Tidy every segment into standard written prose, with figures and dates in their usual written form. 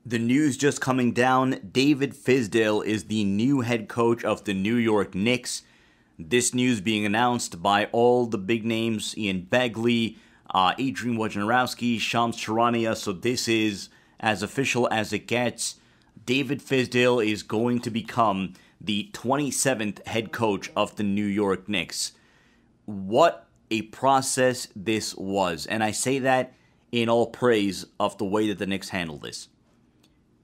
The news just coming down, David Fizdale is the new head coach of the New York Knicks. This news being announced by all the big names, Ian Begley, Adrian Wojnarowski, Shams Charania, so this is as official as it gets. David Fizdale is going to become the 27th head coach of the New York Knicks. What a process this was, and I say that in all praise of the way that the Knicks handled this.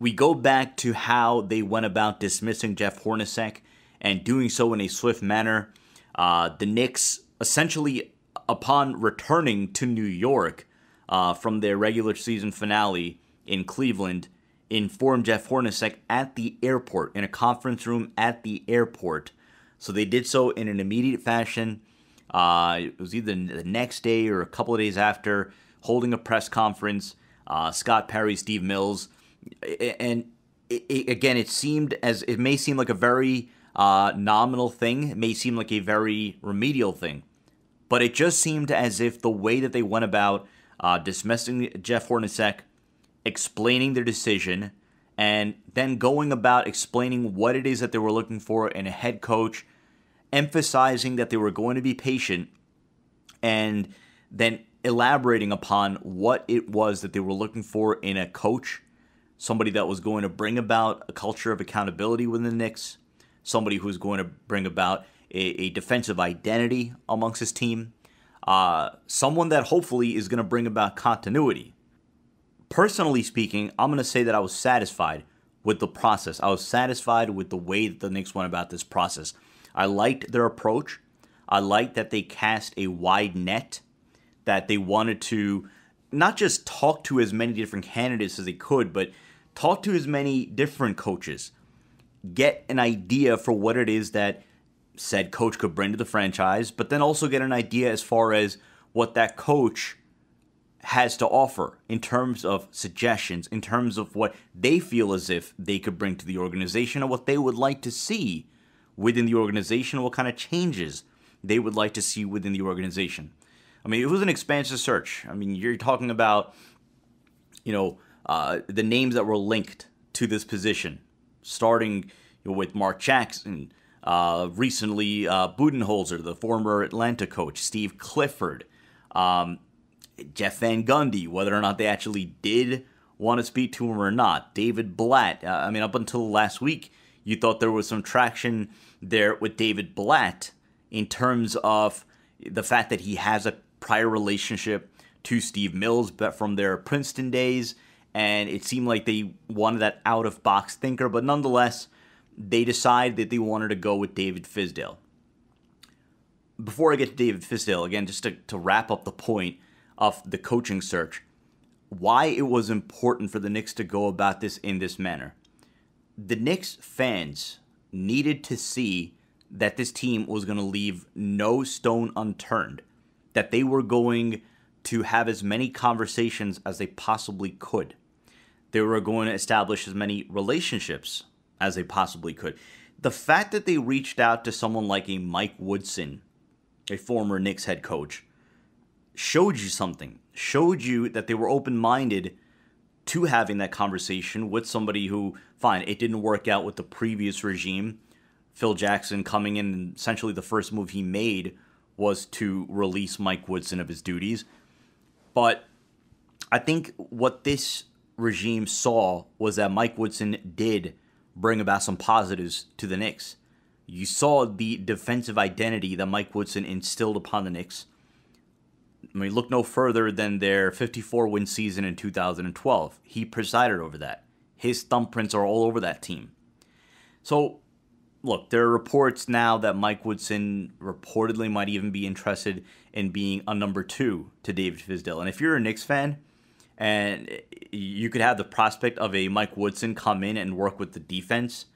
We go back to how they went about dismissing Jeff Hornacek and doing so in a swift manner. The Knicks, essentially, upon returning to New York from their regular season finale in Cleveland, informed Jeff Hornacek at the airport, in a conference room at the airport. So they did so in an immediate fashion. It was either the next day or a couple of days after, holding a press conference. Scott Perry, Steve Mills. And again, it may seem like a very nominal thing. It may seem like a very remedial thing. But it just seemed as if the way that they went about dismissing Jeff Hornacek, explaining their decision, and then going about explaining what it is that they were looking for in a head coach, emphasizing that they were going to be patient, and then elaborating upon what it was that they were looking for in a coach. Somebody that was going to bring about a culture of accountability within the Knicks. Somebody who's going to bring about a defensive identity amongst his team. Someone that hopefully is going to bring about continuity. Personally speaking, I'm going to say that I was satisfied with the process. I was satisfied with the way that the Knicks went about this process. I liked their approach. I liked that they cast a wide net, that they wanted to not just talk to as many different candidates as they could, but talk to as many different coaches. Get an idea for what it is that said coach could bring to the franchise, but then also get an idea as far as what that coach has to offer in terms of suggestions, in terms of what they feel as if they could bring to the organization, or what they would like to see within the organization, what kind of changes they would like to see within the organization. I mean, it was an expansive search. I mean, you're talking about, the names that were linked to this position, starting with Mark Jackson, recently Budenholzer, the former Atlanta coach, Steve Clifford, Jeff Van Gundy, whether or not they actually did want to speak to him or not, David Blatt. Up until last week, you thought there was some traction there with David Blatt in terms of the fact that he has a prior relationship to Steve Mills, but from their Princeton days, and it seemed like they wanted that out-of-box thinker, but nonetheless, they decided that they wanted to go with David Fizdale. Before I get to David Fizdale, again, just to wrap up the point of the coaching search, why it was important for the Knicks to go about this in this manner. The Knicks fans needed to see that this team was going to leave no stone unturned, that they were going to have as many conversations as they possibly could. They were going to establish as many relationships as they possibly could. The fact that they reached out to someone like a Mike Woodson, a former Knicks head coach, showed you something. Showed you that they were open-minded to having that conversation with somebody who, fine, it didn't work out with the previous regime. Phil Jackson coming in, and essentially the first move he made was to release Mike Woodson of his duties. But I think what this regime saw was that Mike Woodson did bring about some positives to the Knicks. You saw the defensive identity that Mike Woodson instilled upon the Knicks. I mean, look no further than their 54-win season in 2012. He presided over that. His thumbprints are all over that team. So, look, there are reports now that Mike Woodson reportedly might even be interested in being a number 2 to David Fizdale. And if you're a Knicks fan, and you could have the prospect of a Mike Woodson come in and work with the defense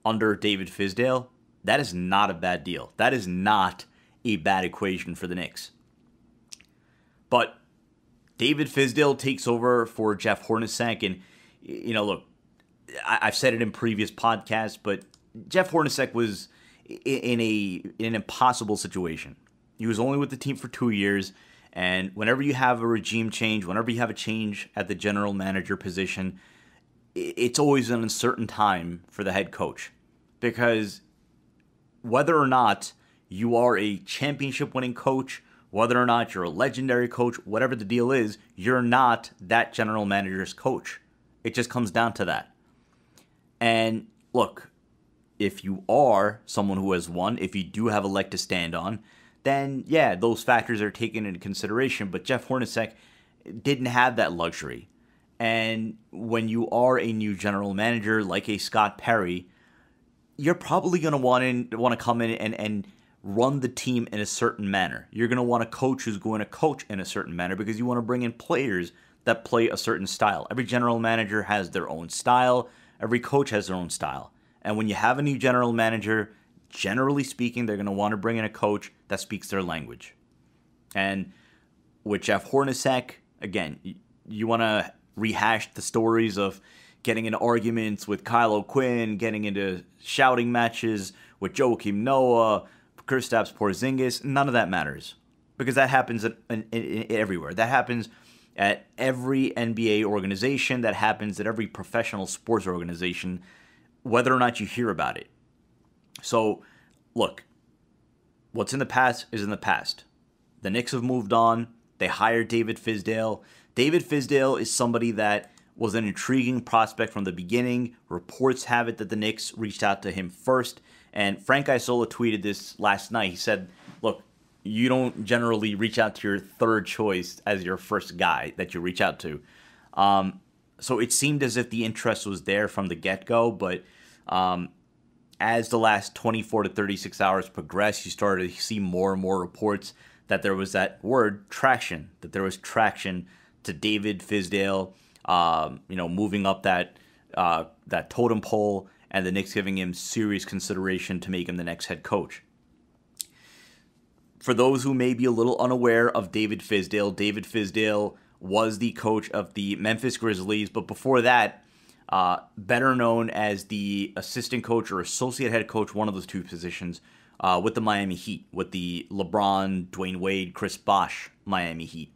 under David Fizdale, that is not a bad deal. That is not a bad equation for the Knicks. But David Fizdale takes over for Jeff Hornacek, and, look, I've said it in previous podcasts, but Jeff Hornacek was in an impossible situation. He was only with the team for 2 years, and whenever you have a regime change, whenever you have a change at the general manager position, it's always an uncertain time for the head coach, because whether or not you are a championship winning coach, whether or not you're a legendary coach, whatever the deal is, you're not that general manager's coach. It just comes down to that. And look, if you are someone who has won, if you do have a leg to stand on, then yeah, those factors are taken into consideration. But Jeff Hornacek didn't have that luxury. And when you are a new general manager like a Scott Perry, you're probably going to want to come in and run the team in a certain manner. You're going to want a coach who's going to coach in a certain manner, because you want to bring in players that play a certain style. Every general manager has their own style. Every coach has their own style. And when you have a new general manager, generally speaking, they're going to want to bring in a coach that speaks their language. And with Jeff Hornacek, again, you want to rehash the stories of getting into arguments with Kyle O'Quinn, getting into shouting matches with Joakim Noah, Kristaps Porzingis. None of that matters, because that happens everywhere. That happens at every NBA organization. That happens at every professional sports organization, whether or not you hear about it. So, look, what's in the past is in the past. The Knicks have moved on. They hired David Fizdale. David Fizdale is somebody that was an intriguing prospect from the beginning. Reports have it that the Knicks reached out to him first. And Frank Isola tweeted this last night. He said, look, you don't generally reach out to your third choice as your first guy that you reach out to. So it seemed as if the interest was there from the get-go. But as the last 24 to 36 hours progressed, you started to see more and more reports that there was that word, traction, that there was traction to David Fizdale, moving up that totem pole, and the Knicks giving him serious consideration to make him the next head coach. For those who may be a little unaware of David Fizdale was the coach of the Memphis Grizzlies, but before that, better known as the assistant coach or associate head coach, one of those two positions, with the Miami Heat, with the LeBron, Dwayne Wade, Chris Bosh Miami Heat.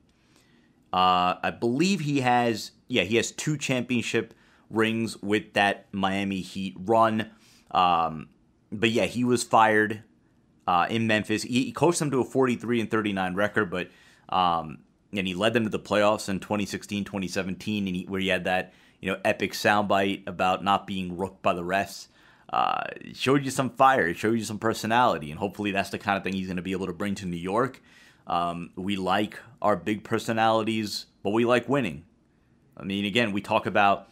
I believe he has 2 championship rings with that Miami Heat run. But yeah, he was fired in Memphis. He coached them to a 43-39 record, but and he led them to the playoffs in 2016, 2017, where he had that epic soundbite about not being rooked by the refs. It showed you some fire. It showed you some personality, and hopefully that's the kind of thing he's going to be able to bring to New York. We like our big personalities, but we like winning. I mean, again, we talk about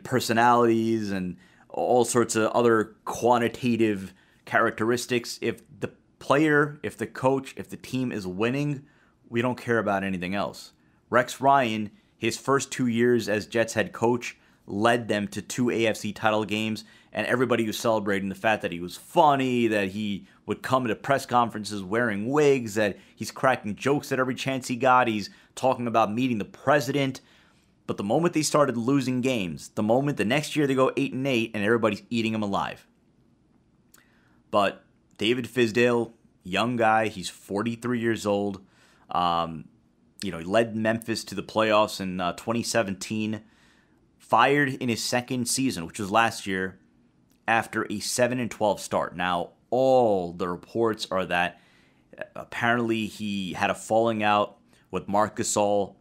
personalities and all sorts of other quantitative characteristics. If the player, if the coach, if the team is winning, we don't care about anything else. Rex Ryan, his first 2 years as Jets head coach, led them to 2 AFC title games, and everybody was celebrating the fact that he was funny, that he would come to press conferences wearing wigs, that he's cracking jokes at every chance he got, he's talking about meeting the president. But the moment they started losing games, the next year they go 8-8, and everybody's eating him alive. But David Fizdale, young guy, he's 43 years old. He led Memphis to the playoffs in 2017. Fired in his second season, which was last year, after a 7-12 start. Now, all the reports are that apparently he had a falling out with Marc Gasol,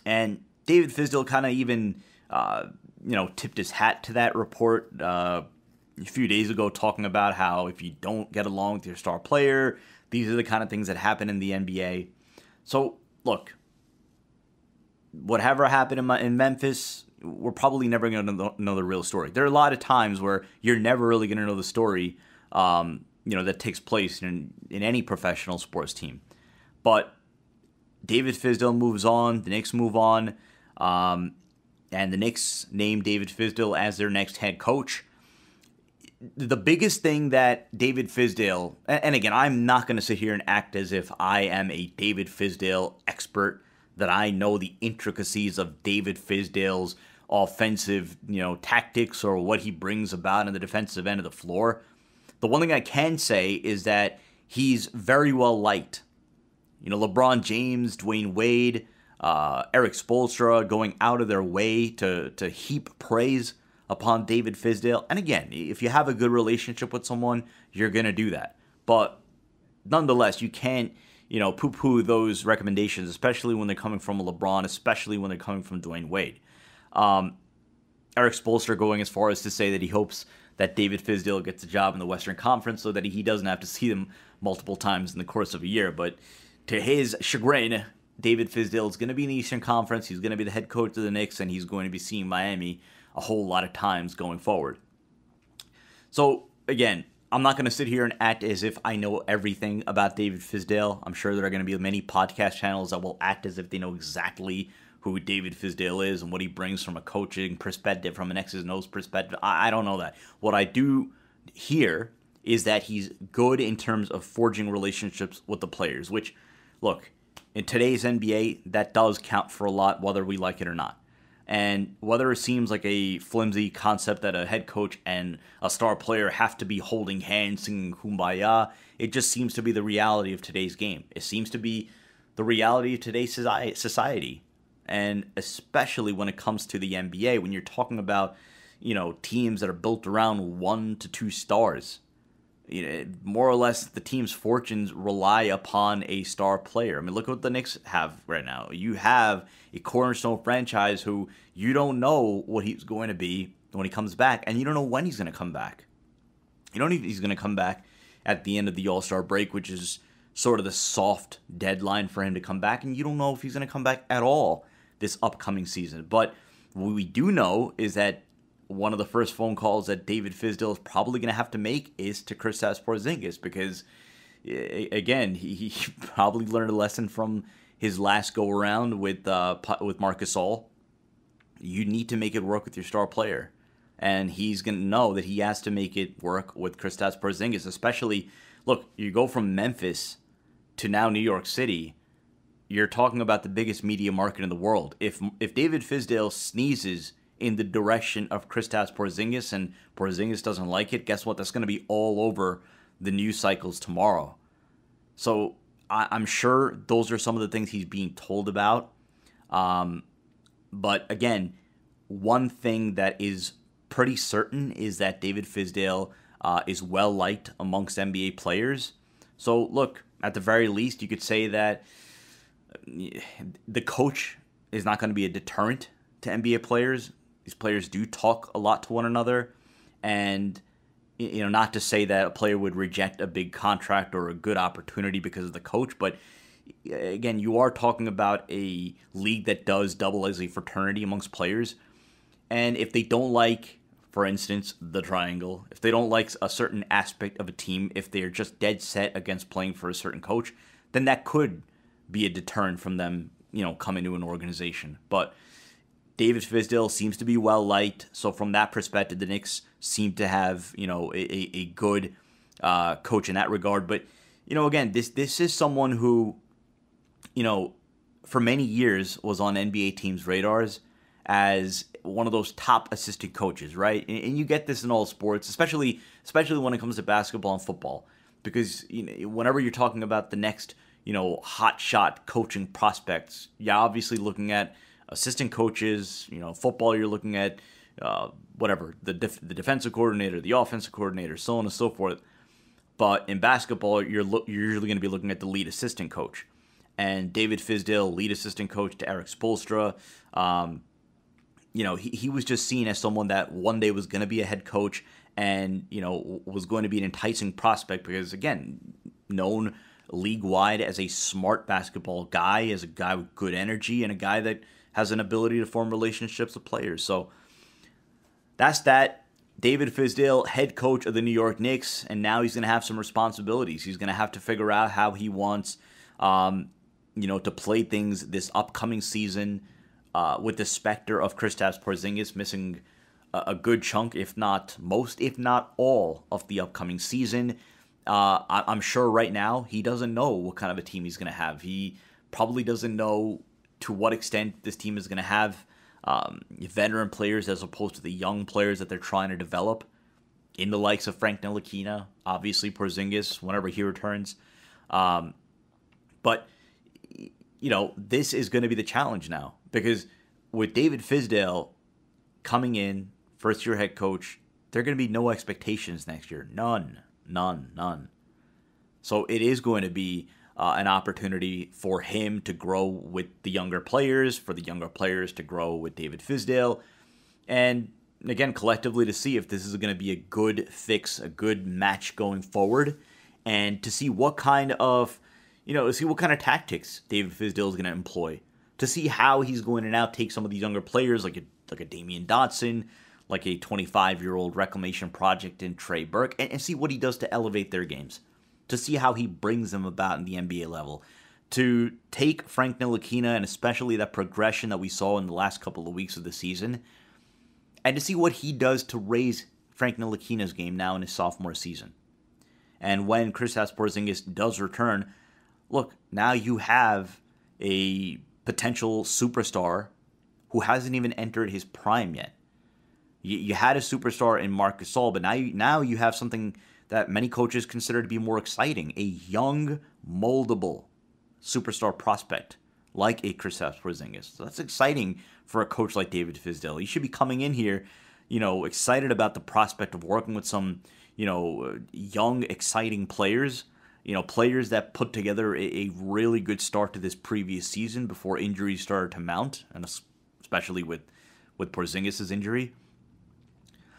and David Fizdale kind of even, tipped his hat to that report a few days ago, talking about how if you don't get along with your star player, these are the kind of things that happen in the NBA. So, look, whatever happened in Memphis, we're probably never going to know the real story. There are a lot of times where you're never really going to know the story, that takes place in any professional sports team. But David Fizdale moves on, the Knicks move on, and the Knicks named David Fizdale as their next head coach. The biggest thing that David Fizdale, and again, I'm not going to sit here and act as if I am a David Fizdale expert, that I know the intricacies of David Fizdale's offensive, tactics or what he brings about in the defensive end of the floor. The one thing I can say is that he's very well liked. LeBron James, Dwayne Wade, Eric Spoelstra going out of their way to heap praise upon David Fizdale. And again, if you have a good relationship with someone, you're going to do that. But nonetheless, you can't, poo-poo those recommendations, especially when they're coming from LeBron, especially when they're coming from Dwayne Wade. Eric Spoelstra going as far as to say that he hopes that David Fizdale gets a job in the Western Conference so that he doesn't have to see them multiple times in the course of a year. But to his chagrin, David Fizdale is going to be in the Eastern Conference. He's going to be the head coach of the Knicks, and he's going to be seeing Miami a whole lot of times going forward. So, again, I'm not going to sit here and act as if I know everything about David Fizdale. I'm sure there are going to be many podcast channels that will act as if they know exactly who David Fizdale is and what he brings from a coaching perspective, from an X's and O's perspective. I don't know that. What I do hear is that he's good in terms of forging relationships with the players, which, look, in today's NBA, that does count for a lot, whether we like it or not. And whether it seems like a flimsy concept that a head coach and a star player have to be holding hands, singing Kumbaya, it just seems to be the reality of today's game. It seems to be the reality of today's society. And especially when it comes to the NBA, when you're talking about, teams that are built around 1 to 2 stars. More or less, the team's fortunes rely upon a star player. I mean, look what the Knicks have right now. You have a cornerstone franchise who you don't know what he's going to be when he comes back, and you don't know when he's going to come back. You don't know if he's going to come back at the end of the All-Star break, which is sort of the soft deadline for him to come back, and you don't know if he's going to come back at all this upcoming season. But what we do know is that one of the first phone calls that David Fizdale is probably going to have to make is to Kristaps Porzingis, because, again, he probably learned a lesson from his last go-around with Marc Gasol. You need to make it work with your star player. And he's going to know that he has to make it work with Kristaps Porzingis, especially, look, you go from Memphis to now New York City. You're talking about the biggest media market in the world. If David Fizdale sneezes in the direction of Kristaps Porzingis and Porzingis doesn't like it, guess what? That's going to be all over the news cycles tomorrow. So I'm sure those are some of the things he's being told about. But again, one thing that is pretty certain is that David Fizdale is well-liked amongst NBA players. So look, at the very least, you could say that the coach is not going to be a deterrent to NBA players. These players do talk a lot to one another, and not to say that a player would reject a big contract or a good opportunity because of the coach, but again, you are talking about a league that does double as a fraternity amongst players, and if they don't like, for instance, the triangle, if they don't like a certain aspect of a team, if they're just dead set against playing for a certain coach, then that could be a deterrent from them, coming to an organization. But David Fizdale seems to be well-liked, so from that perspective, the Knicks seem to have, a good coach in that regard. But, again, this is someone who, for many years was on NBA teams' radars as one of those top assistant coaches, right? And you get this in all sports, especially when it comes to basketball and football, because whenever you're talking about the next, hot shot coaching prospects, you're obviously looking at assistant coaches. Football, you're looking at the defensive coordinator, the offensive coordinator, so on and so forth. But in basketball, you're usually going to be looking at the lead assistant coach. And David Fizdale, lead assistant coach to Eric Spoelstra, he was just seen as someone that one day was going to be a head coach and, was going to be an enticing prospect because, again, known league-wide as a smart basketball guy, as a guy with good energy, and a guy that has an ability to form relationships with players. So that's that. David Fizdale, head coach of the New York Knicks, and now he's going to have some responsibilities. He's going to have to figure out how he wants, to play things this upcoming season with the specter of Kristaps Porzingis missing a good chunk, if not most, if not all, of the upcoming season. I'm sure right now he doesn't know what kind of a team he's going to have. He probably doesn't know to what extent this team is going to have veteran players as opposed to the young players that they're trying to develop in the likes of Frank Ntilikina, obviously Porzingis, whenever he returns. But this is going to be the challenge now, because with David Fizdale coming in, first-year head coach, there are going to be no expectations next year. None. So it is going to be an opportunity for him to grow with the younger players, for the younger players to grow with David Fizdale, and again, collectively to see if this is going to be a good fix, a good match going forward, and to see what kind of, tactics David Fizdale is going to employ, to see how he's going to now take some of these younger players like a Damyean Dotson, like a 25-year-old reclamation project in Trey Burke, and see what he does to elevate their games, to see how he brings them about in the NBA level, to take Frank Ntilikina and especially that progression that we saw in the last couple of weeks of the season, and to see what he does to raise Frank Ntilikina's game now in his sophomore season. And when Kristaps Porzingis does return, look, now you have a potential superstar who hasn't even entered his prime yet. You had a superstar in Marc Gasol, but now you have something that many coaches consider to be more exciting, a young, moldable superstar prospect like a Kristaps Porzingis. So that's exciting for a coach like David Fizdale. He should be coming in here, excited about the prospect of working with some, young, exciting players, players that put together a really good start to this previous season before injuries started to mount, and especially with Porzingis' injury.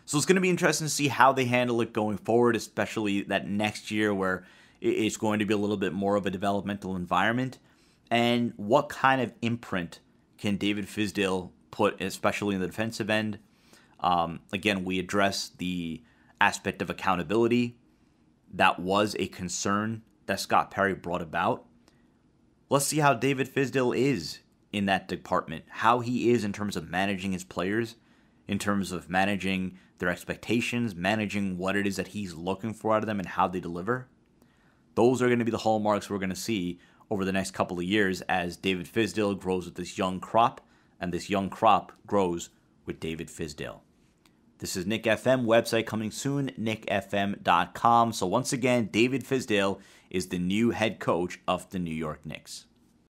So it's going to be interesting to see how they handle it going forward, especially that next year where it's going to be a little bit more of a developmental environment, and what kind of imprint can David Fizdale put, especially in the defensive end. Again, we address the aspect of accountability. That was a concern that Scott Perry brought about. Let's see how David Fizdale is in that department, how he is in terms of managing his players, in terms of managing their expectations, managing what it is that he's looking for out of them and how they deliver. Those are going to be the hallmarks we're going to see over the next couple of years as David Fizdale grows with this young crop, and this young crop grows with David Fizdale. This is Knick FM, website coming soon, knickfm.com. So once again, David Fizdale is the new head coach of the New York Knicks.